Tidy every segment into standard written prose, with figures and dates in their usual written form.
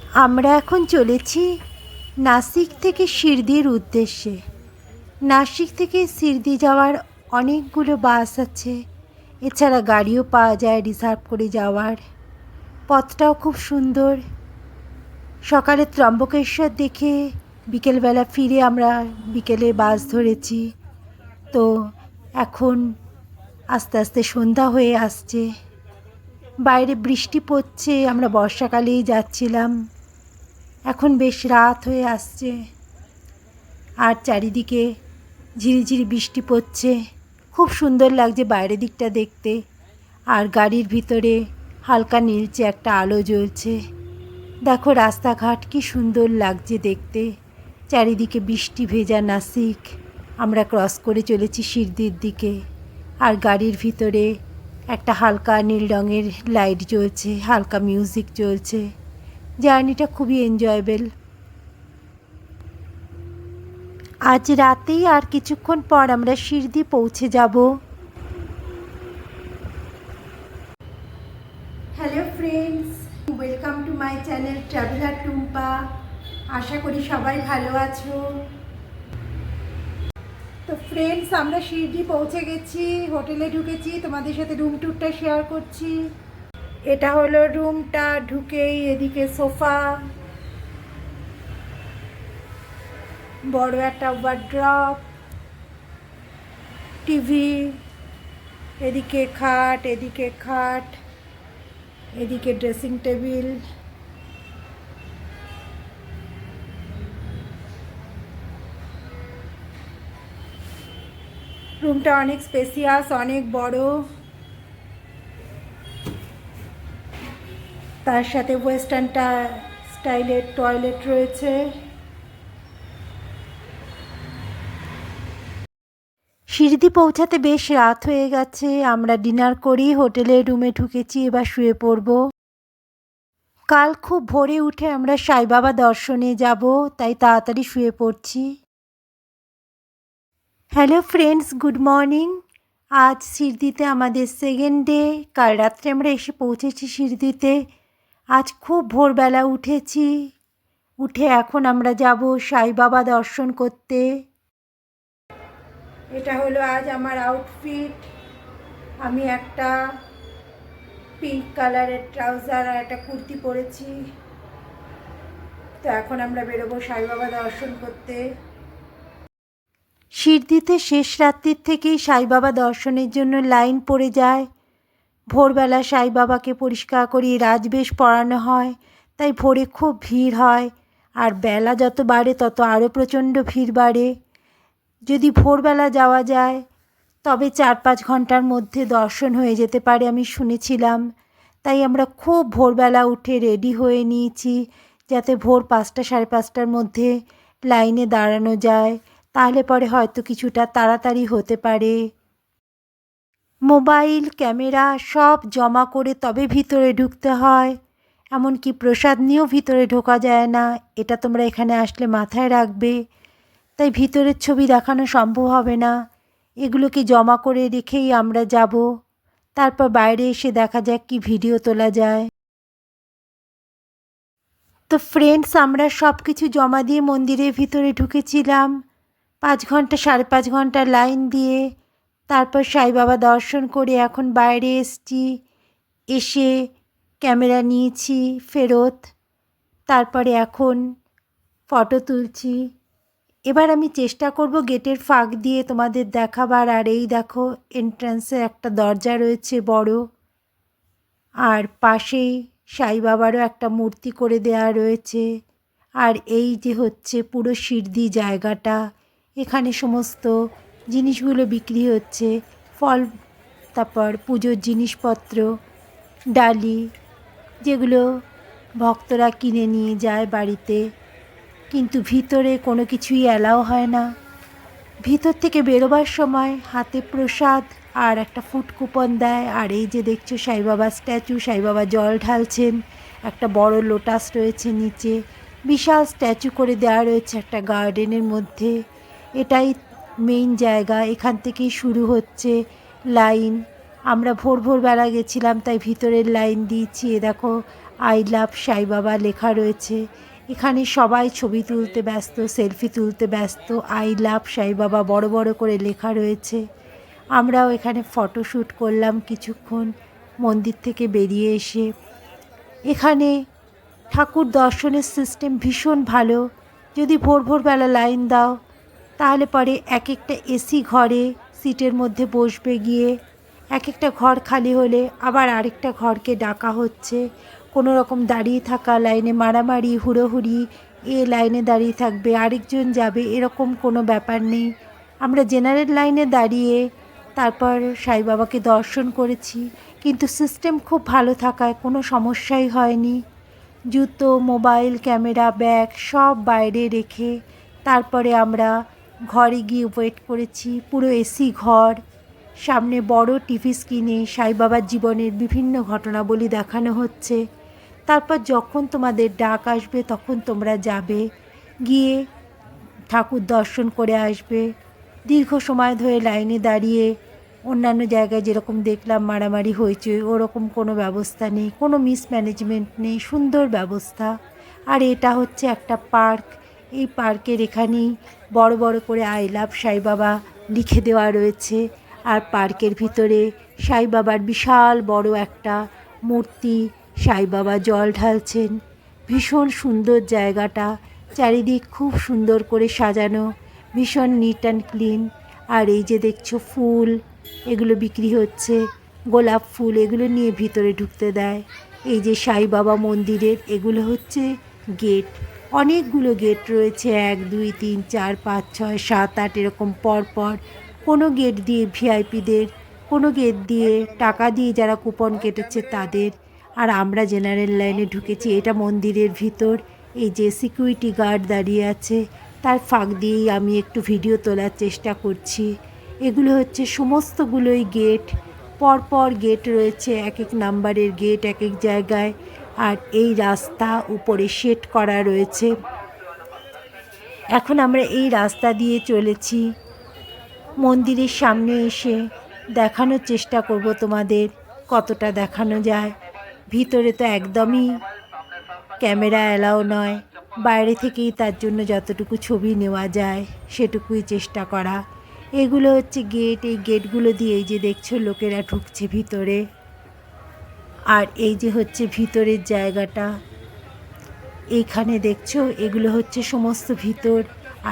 আমরা এখন চলেছি নাসিক থেকে শিরদির উদ্দেশ্যে। নাসিক থেকে শিরদি যাওয়ার অনেকগুলো বাস আছে, এছাড়া গাড়িও পাওয়া যায় রিজার্ভ করে যাওয়ার। পথটাও খুব সুন্দর। সকালে ত্রম্বকেশ্বর দেখে বিকেলবেলা ফিরে আমরা বিকেলে বাস ধরেছি। তো এখন আস্তে আস্তে সন্ধ্যা হয়ে আসছে, বাইরে বৃষ্টি পড়ছে, আমরা বর্ষাকালেই যাচ্ছিলাম। এখন বেশ রাত হয়ে আসছে আর চারিদিকে ঝিরিঝিরি বৃষ্টি পড়ছে। খুব সুন্দর লাগছে বাইরের দিকটা দেখতে। আর গাড়ির ভিতরে হালকা নীলচে একটা আলো জ্বলছে। দেখো রাস্তাঘাট কি সুন্দর লাগছে দেখতে। চারিদিকে বৃষ্টি ভেজা নাসিক। আমরা ক্রস করে চলেছি শিরদির দিকে। আর গাড়ির ভিতরে একটা হালকা নীল রঙের লাইট জ্বলছে, হালকা মিউজিক চলছে। জার্নিটা খুবই এনজয়েবল। আজ রাতেই আর কিছুক্ষণ পর আমরা শিরদি পৌঁছে যাব। Hello friends, welcome to my channel traveller Tumpa. আশা করি সবাই ভালো আছো। তো ফ্রেন্ডস, আমরা শিরদি পৌঁছে গেছি, হোটেলে ঢুকেছি, তোমাদের সাথে রুম ট্যুরটা শেয়ার করছি। এটা হলো রুমটা। ঢুকেই এদিকে সোফা, বড় একটা ওয়ার্ড্রপ, টিভি, এদিকে খাট, এদিকে ড্রেসিং টেবিল। রুমটা অনেক স্পেসিয়াস, অনেক বড়। তার সাথে ওয়েস্টার্নটা স্টাইলের টয়লেট রয়েছে। শিরদি পৌঁছাতে বেশ রাত হয়ে গেছে। আমরা ডিনার করি হোটেলের রুমে ঢুকেছি, এবার শুয়ে পড়ব। কাল খুব ভোরে উঠে আমরা সাই বাবা দর্শনে যাব, তাই তাড়াতাড়ি শুয়ে পড়ছি। Hello friends, good morning. আজ শিরদিতে আমাদের সেকেন্ড ডে। কাল রাত্রে আমরা এসে পৌঁছেছি শিরদিতে। আজ খুব ভোরবেলা উঠেছি। উঠে এখন আমরা যাব সাই বাবা দর্শন করতে। এটা হলো আজ আমার আউটফিট। আমি একটা পিঙ্ক কালারের ট্রাউজার আর একটা কুর্তি পরেছি। তো এখন আমরা বেরোবো সাই বাবা দর্শন করতে। শিরদিতে শেষ রাত্রির থেকেই সাই বাবা দর্শনের জন্য লাইন পড়ে যায়। ভোরবেলা সাই বাবাকে পরিষ্কার করিয়ে রাজবেশ পরানো হয়, তাই ভোরে খুব ভিড় হয়। আর বেলা যত বাড়ে তত আরও প্রচণ্ড ভিড় বাড়ে। যদি ভোরবেলা যাওয়া যায় তবে 4-5 ঘন্টার মধ্যে দর্শন হয়ে যেতে পারে, আমি শুনেছিলাম। তাই আমরা খুব ভোরবেলা উঠে রেডি হয়ে নিয়েছি, যাতে ভোর 5টা 5:30টার মধ্যে লাইনে দাঁড়ানো যায়। তাহলে পরে হয়তো কিছুটা তাড়াতাড়ি হতে পারে। মোবাইল, ক্যামেরা সব জমা করে তবে ভিতরে ঢুকতে হয়। এমনকি প্রসাদ নিয়েও ভিতরে ঢোকা যায় না, এটা তোমরা এখানে আসলে মাথায় রাখবে। তাই ভিতরের ছবি দেখানো সম্ভব হবে না। এগুলোকে জমা করে রেখেই আমরা যাব। তারপর বাইরে এসে দেখা যাক কি ভিডিও তোলা যায়। তো ফ্রেন্ডস, আমরা সব কিছু জমা দিয়ে মন্দিরের ভিতরে ঢুকেছিলাম। 5 ঘন্টা 5.5 ঘন্টা লাইন দিয়ে তারপর সাই বাবা দর্শন করে এখন বাইরে এসছি। এসে ক্যামেরা নিয়েছি ফেরত। তারপরে এখন ফটো তুলছি। এবার আমি চেষ্টা করব গেটের ফাঁক দিয়ে তোমাদের দেখাবার। আর এই দেখো, এন্ট্রান্সে একটা দরজা রয়েছে বড়, আর পাশেই সাই বাবারও একটা মূর্তি করে দেয়া রয়েছে। আর এই যে হচ্ছে পুরো শিরদি জায়গাটা, এখানে সমস্ত জিনিসগুলো বিক্রি হচ্ছে। ফল, তারপর পুজোর জিনিসপত্র, ডালি, যেগুলো ভক্তরা কিনে নিয়ে যায় বাড়িতে। কিন্তু ভিতরে কোনো কিছুই অ্যালাও হয় না। ভিতর থেকে বেরোবার সময় হাতে প্রসাদ আর একটা ফুড কুপন দেয়। আর এই যে দেখছো সাই বাবার স্ট্যাচু, সাই বাবা জল ঢালছেন। একটা বড় লোটাস রয়েছে নিচে, বিশাল স্ট্যাচু করে দেওয়া রয়েছে একটা গার্ডেনের মধ্যে। এটাই মেইন জায়গা, এখান থেকেই শুরু হচ্ছে লাইন। আমরা ভোরবেলা গেছিলাম, তাই ভিতরের লাইন দিয়েছি। এ দেখো আই লাভ সাই বাবা লেখা রয়েছে। এখানে সবাই ছবি তুলতে ব্যস্ত, সেলফি তুলতে ব্যস্ত। আই লাভ সাই বাবা বড় বড় করে লেখা রয়েছে। আমরাও এখানে ফটোশ্যুট করলাম কিছুক্ষণ মন্দির থেকে বেরিয়ে এসে। এখানে ঠাকুর দর্শনের সিস্টেম ভীষণ ভালো। যদি ভোরবেলা লাইন দাও তাহলে পরে এক একটা এসি ঘরে সিটের মধ্যে বসবে গিয়ে। এক একটা ঘর খালি হলে আবার আরেকটা ঘরকে ডাকা হচ্ছে। কোনো রকম দাঁড়িয়ে থাকা, লাইনে মারামারি, হুড়োহুড়ি, লাইনে দাঁড়িয়ে থাকবে আরেকজন যাবে, এরকম কোনো ব্যাপার নেই। আমরা জেনারেল লাইনে দাঁড়িয়ে তারপর সাই বাবাকে দর্শন করেছি, কিন্তু সিস্টেম খুব ভালো থাকায় কোনো সমস্যাই হয়নি। জুতো, মোবাইল, ক্যামেরা, ব্যাগ সব বাইরে রেখে তারপরে আমরা ঘরে গিয়ে ওয়েট করেছি। পুরো এসি ঘর, সামনে বড় টিভি স্ক্রিনে সাই বাবার জীবনের বিভিন্ন ঘটনাবলী দেখানো হচ্ছে। তারপর যখন তোমাদের ডাক আসবে তখন তোমরা যাবে, গিয়ে ঠাকুর দর্শন করে আসবে। দীর্ঘ সময় ধরে লাইনে দাঁড়িয়ে অন্যান্য জায়গায় যেরকম দেখলাম মারামারি হয়েছে, ওরকম কোনো ব্যবস্থা নেই, কোনো মিসম্যানেজমেন্ট নেই, সুন্দর ব্যবস্থা। আর এটা হচ্ছে একটা পার্ক। এই পার্কের এখানেই বড় বড় করে আই লাভ সাই বাবা লিখে দেওয়া রয়েছে। আর পার্কের ভিতরে সাই বাবার বিশাল বড় একটা মূর্তি, সাই বাবা জল ঢালছেন। ভীষণ সুন্দর জায়গাটা, চারিদিক খুব সুন্দর করে সাজানো, ভীষণ নিট অ্যান্ড ক্লিন। আর এই যে দেখছো ফুল, এগুলো বিক্রি হচ্ছে, গোলাপ ফুল, এগুলো নিয়ে ভিতরে ঢুকতে দেয়। এই যে সাই বাবা মন্দিরের এগুলো হচ্ছে গেট। অনেকগুলো গেট রয়েছে, 1 2 3 4 5 6 7 8 এরকম পরপর। কোনো গেট দিয়ে ভিআইপিদের, কোনো গেট দিয়ে টাকা দিয়ে যারা কুপন কেটেছে তাদের। আর আমরা জেনারেল লাইনে ঢুকেছি। এটা মন্দিরের ভিতর। এই যে সিকিউরিটি গার্ড দাঁড়িয়ে আছে, তার ফাঁক দিয়েই আমি একটু ভিডিও তোলার চেষ্টা করছি। এগুলো হচ্ছে সমস্তগুলোই গেট, পরপর গেট রয়েছে, এক এক নাম্বারের গেট এক এক জায়গায়। আর এই রাস্তা উপরে শেড করা রয়েছে। এখন আমরা এই রাস্তা দিয়ে চলেছি। মন্দিরের সামনে এসে দেখানোর চেষ্টা করব তোমাদের কতটা দেখানো যায়। ভিতরে তো একদমই ক্যামেরা অ্যালাউ নয়, বাইরে থেকেই তার জন্য যতটুকু ছবি নেওয়া যায় সেটুকুই চেষ্টা করা। এগুলো হচ্ছে গেট। এই গেটগুলো দিয়ে এই যে দেখছো লোকেরা ঢুকছে ভিতরে। আর এই যে হচ্ছে ভিতরের জায়গাটা, এইখানে দেখছো এগুলো হচ্ছে সমস্ত ভিতর।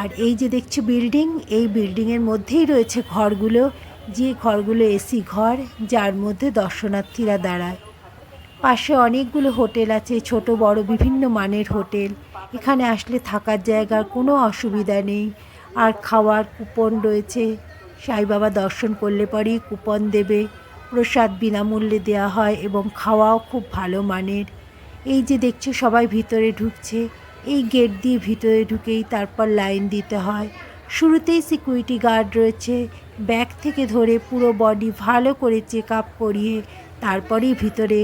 আর এই যে দেখছো বিল্ডিং, এই বিল্ডিংয়ের মধ্যেই রয়েছে ঘরগুলো, যে ঘরগুলো এসি ঘর, যার মধ্যে দর্শনার্থীরা দাঁড়ায়। পাশে অনেকগুলো হোটেল আছে, ছোট বড় বিভিন্ন মানের হোটেল। এখানে আসলে থাকার জায়গার কোনো অসুবিধা নেই। আর খাওয়ার কুপন রয়েছে, সাই বাবা দর্শন করলে পরেই কুপন দেবে। প্রসাদ বিনামূল্যে দেওয়া হয় এবং খাওয়াও খুব ভালো মানের। এই যে দেখছো সবাই ভিতরে ঢুকছে। এই গেট দিয়ে ভিতরে ঢুকেই তারপর লাইন দিতে হয়। শুরুতেই সিকিউরিটি গার্ড রয়েছে, ব্যাগ থেকে ধরে পুরো বডি ভালো করে চেক আপ করিয়ে তারপরেই ভিতরে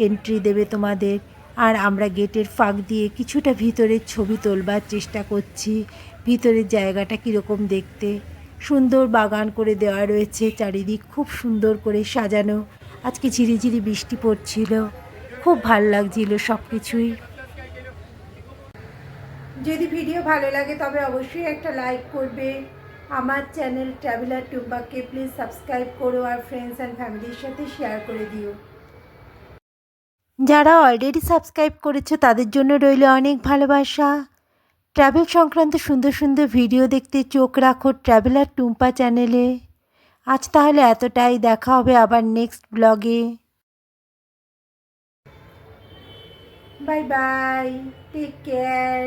এন্ট্রি দেবে তোমাদের। আর আমরা গেটের ফাঁক দিয়ে কিছুটা ভিতরের ছবি তোলবার চেষ্টা করছি। ভিতরের জায়গাটা কীরকম দেখতে, সুন্দর বাগান করে দেওয়া রয়েছে, চারিদিক খুব সুন্দর করে সাজানো। আজকে ঝিরিঝিরি বৃষ্টি পড়ছিল, খুব ভাল লাগছিল সব কিছুই। যদি ভিডিও ভালো লাগে তবে অবশ্যই একটা লাইক করবে। আমার চ্যানেল ট্রাভেলার টুম্পাকে প্লিজ সাবস্ক্রাইব করো আর ফ্রেন্ডস অ্যান্ড ফ্যামিলির সাথে শেয়ার করে দিও। যারা অলরেডি সাবস্ক্রাইব করেছো তাদের জন্য রইল অনেক ভালোবাসা। ট্রাভেল সংক্রান্ত সুন্দর সুন্দর ভিডিও দেখতে চোখ রাখো ট্রাভেলার টুম্পা চ্যানেলে। আজ তাহলে এতটাই, দেখা হবে আবার নেক্সট ব্লগে। Bye bye, take care.